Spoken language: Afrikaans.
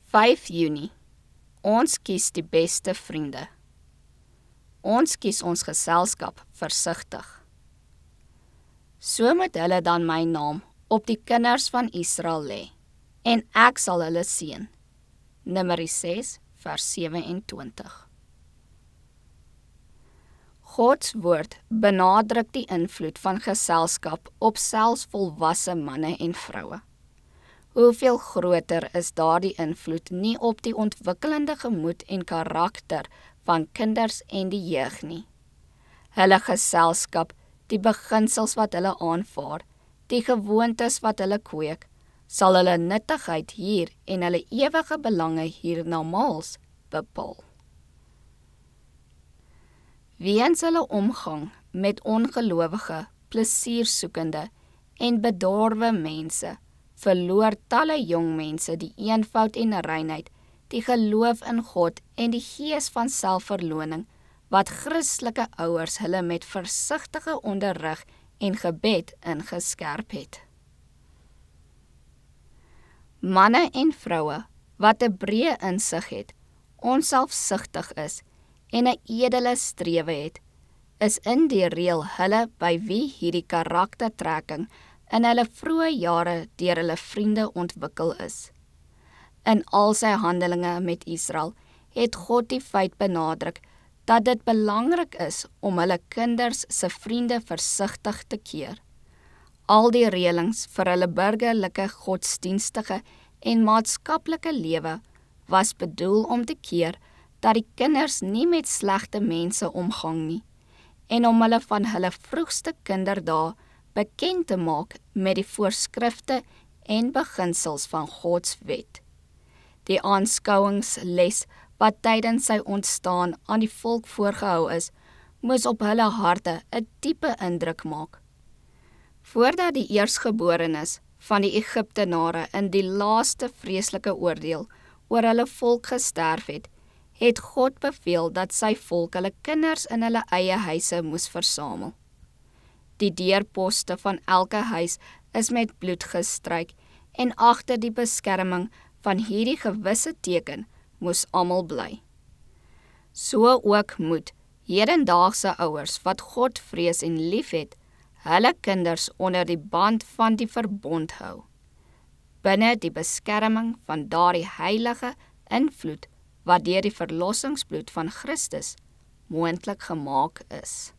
5 Junie. Ons kies die beste vriende. Ons kies ons geselskap versigtig. So moet hulle dan my naam op die kinders van Israel lê, en ek sal hulle seën. Numeri 6 vers 27. Gods woord benadruk die invloed van geselskap op selfs volwasse manne en vroue. Hoeveel groter is daardie invloed nie op die ontwikkelende gemoed en karakter van kinders en die jeug nie. Hulle geselskap, die beginsels wat hulle aanvaar, die gewoontes wat hulle kweek, sal hulle nuttigheid hier en hulle ewige belange hiernamaals bepaal. Weens hulle omgang met ongelowige, plesiersoekende en bedorwe mense, verloor talle jong mense die eenvoud en reinheid, die geloof in God en die gees van selfverloning, wat Christelike ouers hulle met versigtige onderrig en gebed ingeskerp het. Manne en vroue, wat 'n breë insig het, onselfsugtig is en 'n edele strewe het, is in die reël hulle by wie hierdie karaktertrekking in hulle vroeë jare deur hulle vriende ontwikkel is. In al sy handelinge met Israel het God die feit benadruk dat dit belangrik is om hulle kinders se vriende versigtig te keer. Al die reëlings vir hulle burgerlike, godsdienstige en maatskaplike lewe was bedoel om te keer dat die kinders nie met slegte mense omgang nie en om hulle van hulle vroegste kinderdae bekend te maak met die voorskrifte en beginsels van Gods wet. Die aanskouingsles wat tydens sy ontstaan aan die volk voorgehou is, moes op hulle harte 'n diepe indruk maak. Voordat die eersgeborenes van die Egiptenare in die laaste vreeslike oordeel oor hulle volk gesterf het, het God beveel dat sy volk hulle kinders in hulle eie huise moes versamel. Die deurposte van elke huis is met bloed gestryk en agter die beskerming van hierdie gewisse teken moes almal bly. So ook moet hedendaagse ouers wat God vrees en liefhet, hulle kinders onder die band van die verbond hou, binne die beskerming van daardie heilige invloed wat deur die verlossingsbloed van Christus moontlik gemaak is.